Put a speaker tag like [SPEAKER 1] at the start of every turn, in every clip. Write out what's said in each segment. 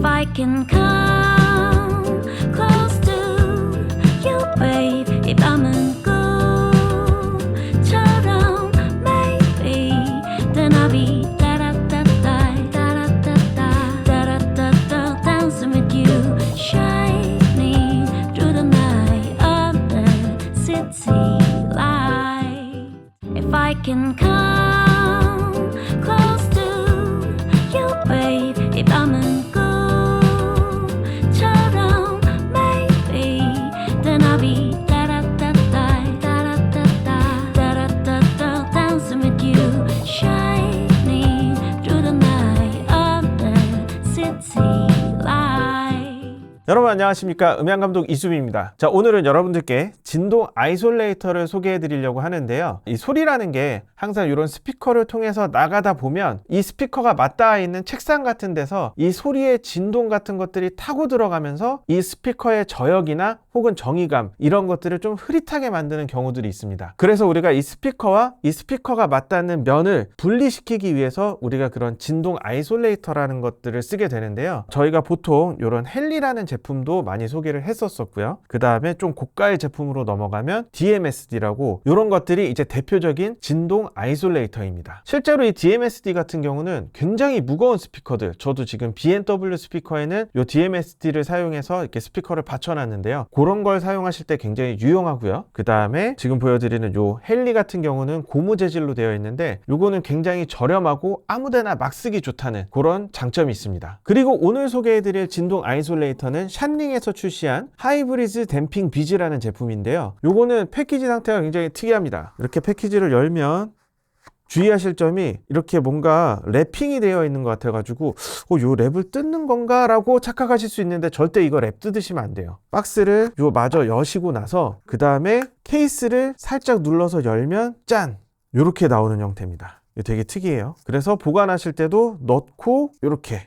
[SPEAKER 1] If I can come close to you, babe, 이 밤은 꿈처럼 maybe then I'll be da-da-da-da, da-da-da-da, da-da-da-da, dancing with you, shining through the night under city light. If I can come close to you, babe, 이 밤은 꿈처럼 maybe then I'll be da-da-da-da, da-da-da-da, da-da-da-da, dancing with you, shining through the night under city light.
[SPEAKER 2] 여러분 안녕하십니까, 음향감독 이수빈입니다. 자, 오늘은 여러분들께 진동 아이솔레이터를 소개해 드리려고 하는데요, 이 소리라는 게 항상 이런 스피커를 통해서 나가다 보면 이 스피커가 맞닿아 있는 책상 같은 데서 이 소리의 진동 같은 것들이 타고 들어가면서 이 스피커의 저역이나 혹은 정의감, 이런 것들을 좀 흐릿하게 만드는 경우들이 있습니다. 그래서 우리가 이 스피커와 이 스피커가 맞닿는 면을 분리시키기 위해서 우리가 그런 진동 아이솔레이터라는 것들을 쓰게 되는데요, 저희가 보통 이런 헨리라는 제품도 많이 소개를 했었었고요. 그 다음에 좀 고가의 제품으로 넘어가면 DMSD라고, 이런 것들이 이제 대표적인 진동 아이솔레이터입니다. 실제로 이 DMSD 같은 경우는 굉장히 무거운 스피커들, 저도 지금 B&W 스피커에는 이 DMSD를 사용해서 이렇게 스피커를 받쳐놨는데요, 그런 걸 사용하실 때 굉장히 유용하고요. 그 다음에 지금 보여드리는 이 헨리 같은 경우는 고무 재질로 되어 있는데 요거는 굉장히 저렴하고 아무데나 막 쓰기 좋다는 그런 장점이 있습니다. 그리고 오늘 소개해드릴 진동 아이솔레이터는 샨링에서 출시한 하이브리즈 댐핑 비즈라는 제품인데요, 요거는 패키지 상태가 굉장히 특이합니다. 이렇게 패키지를 열면 주의하실 점이 이렇게 뭔가 랩핑이 되어 있는 것 같아가지고 요 랩을 뜯는 건가 라고 착각하실 수 있는데, 절대 이거 랩 뜯으시면 안 돼요. 박스를 요 마저 여시고 나서 그 다음에 케이스를 살짝 눌러서 열면 짠! 요렇게 나오는 형태입니다. 이거 되게 특이해요. 그래서 보관하실 때도 넣고 요렇게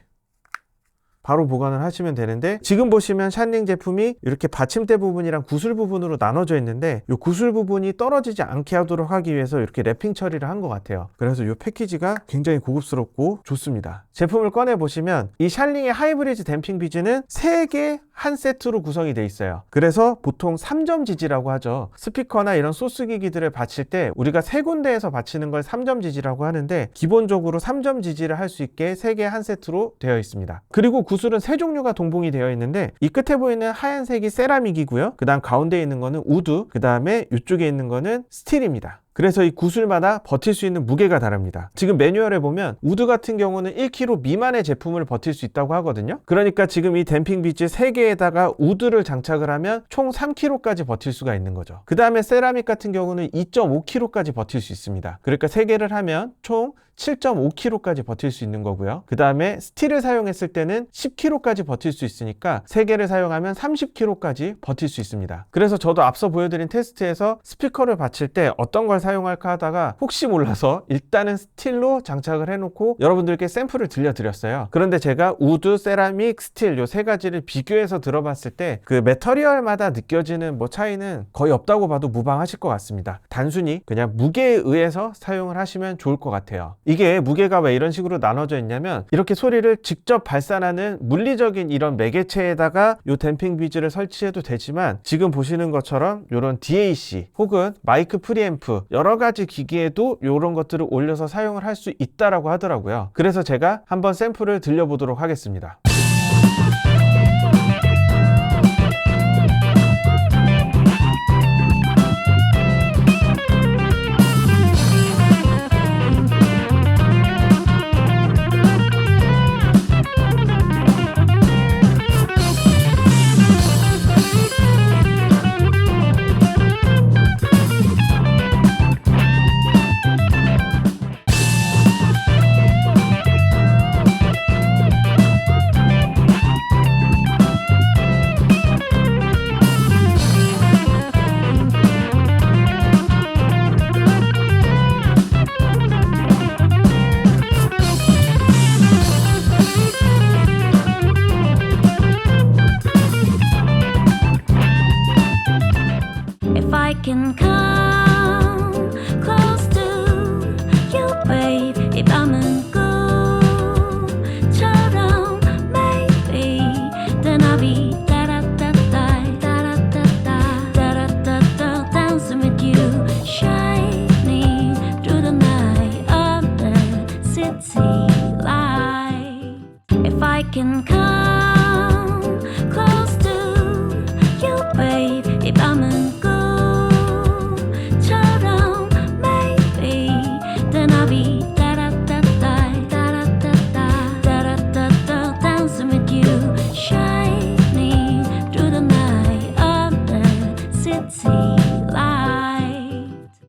[SPEAKER 2] 바로 보관을 하시면 되는데, 지금 보시면 샨링 제품이 이렇게 받침대 부분이랑 구슬 부분으로 나눠져 있는데 이 구슬 부분이 떨어지지 않게 하도록 하기 위해서 이렇게 랩핑 처리를 한 것 같아요. 그래서 이 패키지가 굉장히 고급스럽고 좋습니다. 제품을 꺼내 보시면 이 샨링의 하이브리즈 댐핑 비즈는 3개 한 세트로 구성이 되어 있어요. 그래서 보통 3점 지지라고 하죠. 스피커나 이런 소스 기기들을 받칠 때 우리가 3군데에서 받치는 걸 3점 지지라고 하는데, 기본적으로 3점 지지를 할 수 있게 3개 한 세트로 되어 있습니다. 그리고 구슬은 3종류가 동봉이 되어 있는데, 이 끝에 보이는 하얀색이 세라믹이고요, 그 다음 가운데 있는 거는 우드, 그 다음에 이쪽에 있는 거는 스틸입니다. 그래서 이 구슬마다 버틸 수 있는 무게가 다릅니다. 지금 매뉴얼에 보면 우드 같은 경우는 1kg 미만의 제품을 버틸 수 있다고 하거든요. 그러니까 지금 이 댐핑 비즈 3개에다가 우드를 장착을 하면 총 3kg까지 버틸 수가 있는 거죠. 그 다음에 세라믹 같은 경우는 2.5kg까지 버틸 수 있습니다. 그러니까 3개를 하면 총 7.5kg까지 버틸 수 있는 거고요. 그 다음에 스틸을 사용했을 때는 10kg까지 버틸 수 있으니까 3개를 사용하면 30kg까지 버틸 수 있습니다. 그래서 저도 앞서 보여드린 테스트에서 스피커를 받칠 때 어떤 걸 사용할까 하다가 혹시 몰라서 일단은 스틸로 장착을 해놓고 여러분들께 샘플을 들려드렸어요. 그런데 제가 우드, 세라믹, 스틸 요 3가지를 비교해서 들어봤을 때 그 매터리얼마다 느껴지는 차이는 거의 없다고 봐도 무방하실 것 같습니다. 단순히 그냥 무게에 의해서 사용을 하시면 좋을 것 같아요. 이게 무게가 왜 이런 식으로 나눠져 있냐면, 이렇게 소리를 직접 발산하는 물리적인 이런 매개체에다가 요 댐핑 비즈를 설치해도 되지만, 지금 보시는 것처럼 이런 DAC 혹은 마이크 프리앰프 여러 가지 기기에도 이런 것들을 올려서 사용을 할 수 있다라고 하더라고요. 그래서 제가 한번 샘플을 들려보도록 하겠습니다.
[SPEAKER 1] can come close to you, babe. 이 밤은 꿈처럼 maybe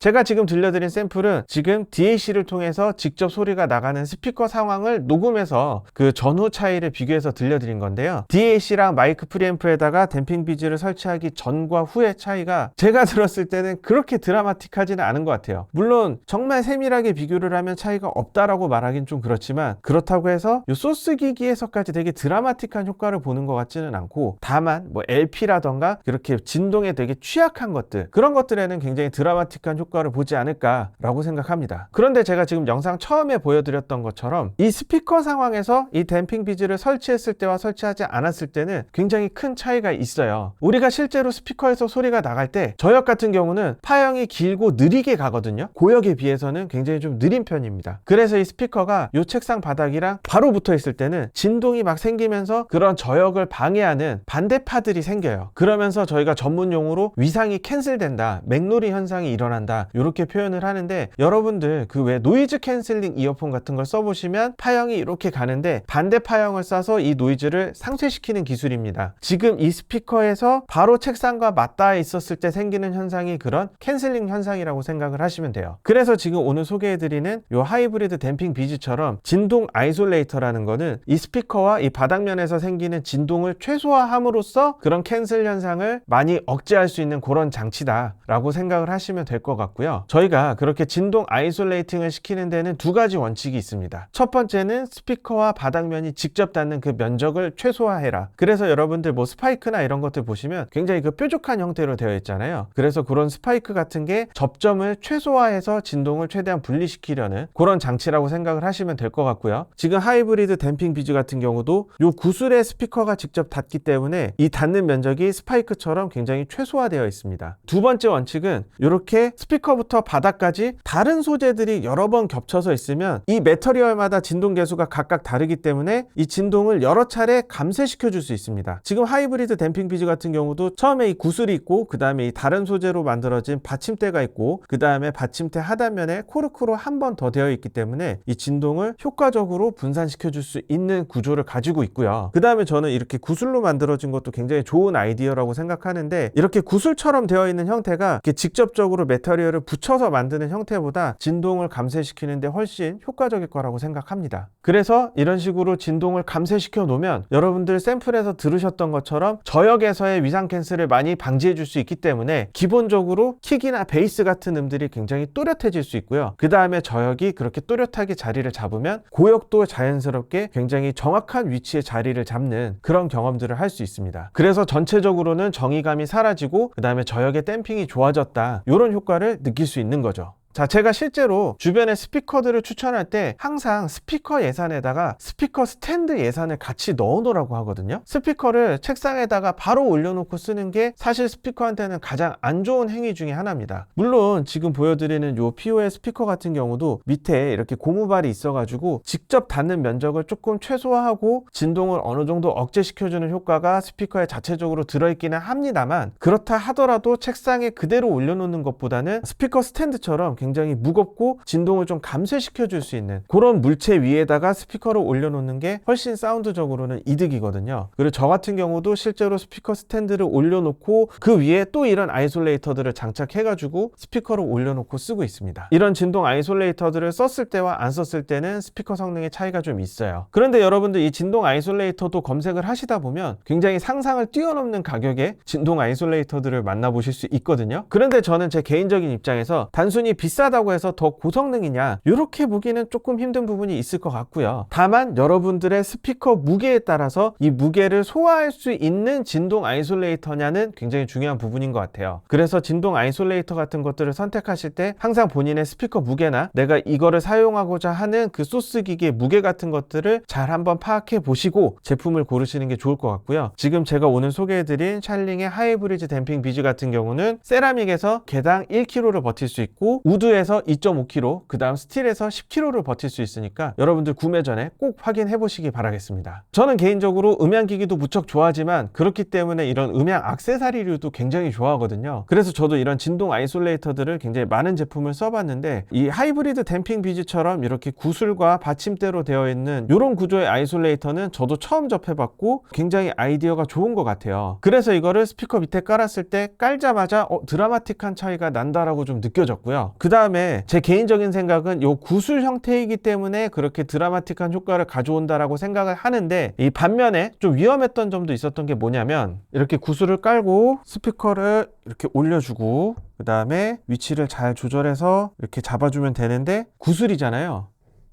[SPEAKER 2] 제가 지금 들려드린 샘플은 지금 DAC를 통해서 직접 소리가 나가는 스피커 상황을 녹음해서 그 전후 차이를 비교해서 들려드린 건데요. DAC랑 마이크 프리앰프에다가 댐핑 비즈를 설치하기 전과 후의 차이가 제가 들었을 때는 그렇게 드라마틱하지는 않은 것 같아요. 물론 정말 세밀하게 비교를 하면 차이가 없다라고 말하긴 좀 그렇지만, 그렇다고 해서 이 소스 기기에서까지 되게 드라마틱한 효과를 보는 것 같지는 않고, 다만 뭐 LP라던가 그렇게 진동에 되게 취약한 것들, 그런 것들에는 굉장히 드라마틱한 효과를 보지 않을까라고 생각합니다. 그런데 제가 지금 영상 처음에 보여드렸던 것처럼 이 스피커 상황에서 이 댐핑 비즈를 설치했을 때와 설치하지 않았을 때는 굉장히 큰 차이가 있어요. 우리가 실제로 스피커에서 소리가 나갈 때 저역 같은 경우는 파형이 길고 느리게 가거든요. 고역에 비해서는 굉장히 좀 느린 편입니다. 그래서 이 스피커가 이 책상 바닥이랑 바로 붙어 있을 때는 진동이 막 생기면서 그런 저역을 방해하는 반대파들이 생겨요. 그러면서 저희가 전문 용어로 위상이 캔슬된다, 맥놀이 현상이 일어난다, 이렇게 표현을 하는데, 여러분들 그 왜 노이즈 캔슬링 이어폰 같은 걸 써보시면 파형이 이렇게 가는데 반대 파형을 쏴서 이 노이즈를 상쇄시키는 기술입니다. 지금 이 스피커에서 바로 책상과 맞닿아 있었을 때 생기는 현상이 그런 캔슬링 현상이라고 생각을 하시면 돼요. 그래서 지금 오늘 소개해드리는 이 하이브리드 댐핑 비즈처럼 진동 아이솔레이터라는 거는 이 스피커와 이 바닥면에서 생기는 진동을 최소화함으로써 그런 캔슬 현상을 많이 억제할 수 있는 그런 장치다라고 생각을 하시면 될 것 같고요. 저희가 그렇게 진동 아이솔레이팅을 시키는 데는 두 가지 원칙이 있습니다. 첫 번째는 스피커와 바닥면이 직접 닿는 그 면적을 최소화해라. 그래서 여러분들 뭐 스파이크나 이런 것들 보시면 굉장히 그 뾰족한 형태로 되어 있잖아요. 그래서 그런 스파이크 같은 게 접점을 최소화해서 진동을 최대한 분리시키려는 그런 장치라고 생각을 하시면 될 것 같고요. 지금 하이브리드 댐핑 비즈 같은 경우도 요 구슬에 스피커가 직접 닿기 때문에 이 닿는 면적이 스파이크처럼 굉장히 최소화되어 있습니다. 두 번째 원칙은 이렇게 스피커부터 바닥까지 다른 소재들이 여러 번 겹쳐서 있으면 이 매터리얼마다 진동 계수가 각각 다르기 때문에 이 진동을 여러 차례 감쇄시켜 줄 수 있습니다. 지금 하이브리드 댐핑 비즈 같은 경우도 처음에 이 구슬이 있고, 그 다음에 이 다른 소재로 만들어진 받침대가 있고, 그 다음에 받침대 하단면에 코르크로 한 번 더 되어 있기 때문에 이 진동을 효과적으로 분산시켜 줄 수 있는 구조를 가지고 있고요. 그 다음에 저는 이렇게 구슬로 만들어진 것도 굉장히 좋은 아이디어라고 생각하는데, 이렇게 구슬처럼 되어 있는 형태가 이렇게 직접적으로 매터리얼을 붙여서 만드는 형태보다 진동을 감쇄시키는데 훨씬 효과적일 거라고 생각합니다. 그래서 이런 식으로 진동을 감쇄시켜 놓으면 여러분들 샘플에서 들으셨던 것처럼 저역에서의 위상 캔슬을 많이 방지해 줄 수 있기 때문에 기본적으로 킥이나 베이스 같은 음들이 굉장히 또렷해질 수 있고요. 그 다음에 저역이 그렇게 또렷하게 자리를 잡으면 고역도 자연스럽게 굉장히 정확한 위치에 자리를 잡는 그런 경험들을 할 수 있습니다. 그래서 전체적으로는 정의감이 사라지고 그 다음에 저역의 댐핑이 좋아졌다, 이런 효과를 느낄 수 있는 거죠. 자, 제가 실제로 주변에 스피커들을 추천할 때 항상 스피커 예산에다가 스피커 스탠드 예산을 같이 넣어 놓으라고 하거든요. 스피커를 책상에다가 바로 올려놓고 쓰는 게 사실 스피커한테는 가장 안 좋은 행위 중에 하나입니다. 물론 지금 보여드리는 요 POS 스피커 같은 경우도 밑에 이렇게 고무발이 있어가지고 직접 닿는 면적을 조금 최소화하고 진동을 어느 정도 억제시켜주는 효과가 스피커에 자체적으로 들어있기는 합니다만, 그렇다 하더라도 책상에 그대로 올려놓는 것보다는 스피커 스탠드처럼 굉장히 무겁고 진동을 좀 감쇄시켜 줄 수 있는 그런 물체 위에다가 스피커를 올려놓는 게 훨씬 사운드적으로는 이득이거든요. 그리고 저 같은 경우도 실제로 스피커 스탠드를 올려놓고 그 위에 또 이런 아이솔레이터들을 장착해가지고 스피커를 올려놓고 쓰고 있습니다. 이런 진동 아이솔레이터들을 썼을 때와 안 썼을 때는 스피커 성능의 차이가 좀 있어요. 그런데 여러분들 이 진동 아이솔레이터도 검색을 하시다 보면 굉장히 상상을 뛰어넘는 가격의 진동 아이솔레이터들을 만나보실 수 있거든요. 그런데 저는 제 개인적인 입장에서 단순히 비싸다고 해서 더 고성능이냐, 이렇게 보기는 조금 힘든 부분이 있을 것 같고요. 다만 여러분들의 스피커 무게에 따라서 이 무게를 소화할 수 있는 진동 아이솔레이터냐는 굉장히 중요한 부분인 것 같아요. 그래서 진동 아이솔레이터 같은 것들을 선택하실 때 항상 본인의 스피커 무게나 내가 이거를 사용하고자 하는 그 소스 기기의 무게 같은 것들을 잘 한번 파악해 보시고 제품을 고르시는 게 좋을 것 같고요. 지금 제가 오늘 소개해드린 샬링의 하이브리드 댐핑 비즈 같은 경우는 세라믹에서 개당 1kg를 버틸 수 있고 우드 우드에서 2.5kg, 그 다음 스틸에서 10kg를 버틸 수 있으니까 여러분들 구매 전에 꼭 확인해 보시기 바라겠습니다. 저는 개인적으로 음향기기도 무척 좋아하지만 그렇기 때문에 이런 음향 액세서리류도 굉장히 좋아하거든요. 그래서 저도 이런 진동 아이솔레이터들을 굉장히 많은 제품을 써봤는데 이 하이브리드 댐핑 비즈처럼 이렇게 구슬과 받침대로 되어 있는 이런 구조의 아이솔레이터는 저도 처음 접해봤고 굉장히 아이디어가 좋은 것 같아요. 그래서 이거를 스피커 밑에 깔았을 때 깔자마자 드라마틱한 차이가 난다라고 좀 느껴졌고요. 그 다음에 제 개인적인 생각은 이 구슬 형태이기 때문에 그렇게 드라마틱한 효과를 가져온다라고 생각을 하는데 이 반면에 좀 위험했던 점도 있었던 게 뭐냐면 이렇게 구슬을 깔고 스피커를 이렇게 올려주고 그 다음에 위치를 잘 조절해서 이렇게 잡아주면 되는데 구슬이잖아요.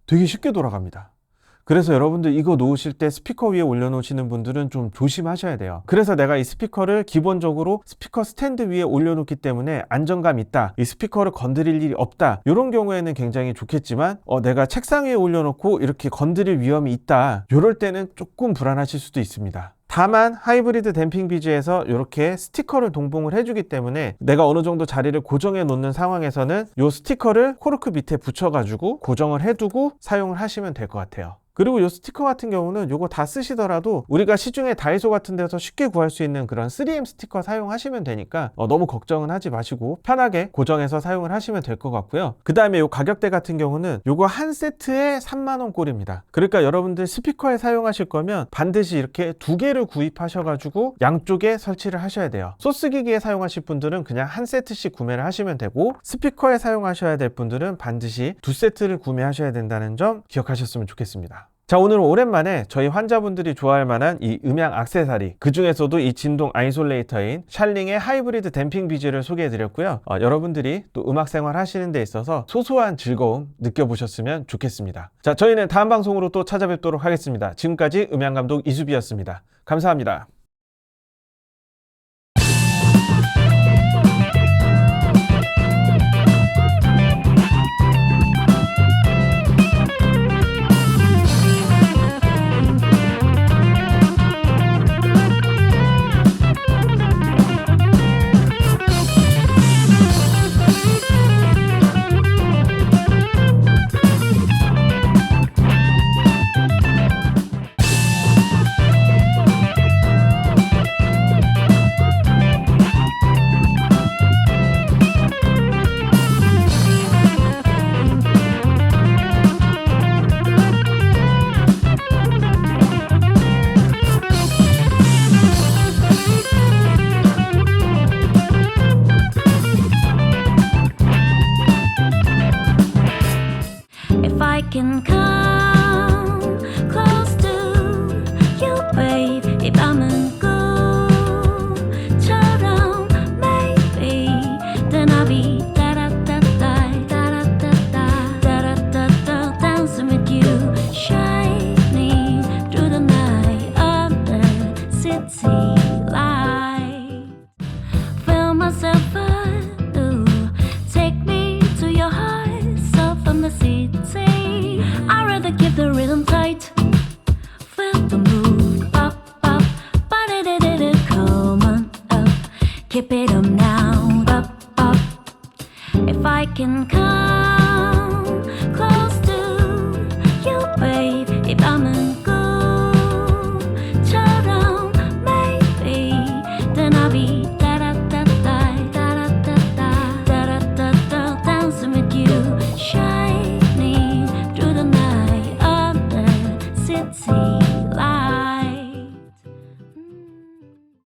[SPEAKER 2] 되게 쉽게 돌아갑니다. 그래서 여러분들 이거 놓으실 때 스피커 위에 올려놓으시는 분들은 좀 조심하셔야 돼요. 그래서 내가 이 스피커를 기본적으로 스피커 스탠드 위에 올려놓기 때문에 안정감 있다, 이 스피커를 건드릴 일이 없다, 이런 경우에는 굉장히 좋겠지만 내가 책상 위에 올려놓고 이렇게 건드릴 위험이 있다, 이럴 때는 조금 불안하실 수도 있습니다. 다만 하이브리드 댐핑 비즈에서 이렇게 스티커를 동봉을 해주기 때문에 내가 어느 정도 자리를 고정해 놓는 상황에서는 이 스티커를 코르크 밑에 붙여가지고 고정을 해두고 사용을 하시면 될 것 같아요. 그리고 이 스티커 같은 경우는 이거 다 쓰시더라도 우리가 시중에 다이소 같은 데서 쉽게 구할 수 있는 그런 3M 스티커 사용하시면 되니까 너무 걱정은 하지 마시고 편하게 고정해서 사용을 하시면 될 것 같고요. 그 다음에 이 가격대 같은 경우는 이거 한 세트에 3만원 꼴입니다. 그러니까 여러분들 스피커에 사용하실 거면 반드시 이렇게 2개를 구입하셔가지고 양쪽에 설치를 하셔야 돼요. 소스기기에 사용하실 분들은 그냥 한 세트씩 구매를 하시면 되고 스피커에 사용하셔야 될 분들은 반드시 2세트를 구매하셔야 된다는 점 기억하셨으면 좋겠습니다. 자, 오늘은 오랜만에 저희 환자분들이 좋아할 만한 이 음향 액세서리, 그 중에서도 이 진동 아이솔레이터인 샬링의 하이브리드 댐핑 비즈를 소개해 드렸고요. 여러분들이 또 음악 생활 하시는 데 있어서 소소한 즐거움 느껴보셨으면 좋겠습니다. 자, 저희는 다음 방송으로 또 찾아뵙도록 하겠습니다. 지금까지 음향감독 이수비였습니다. 감사합니다.
[SPEAKER 1] If I can come close to you, babe, 이 밤은 꿈처럼 maybe then I'll be da-da-da-da, da-da-da-da, da-da-da-da, dancing with you, shining through the night under city light. Feel myself anew, take me to your heart, so from the city. I'd rather keep the rhythm tight. Feel the move, up, up, ba-da-da-da-da, come on up, keep it up now, up, up. If I can come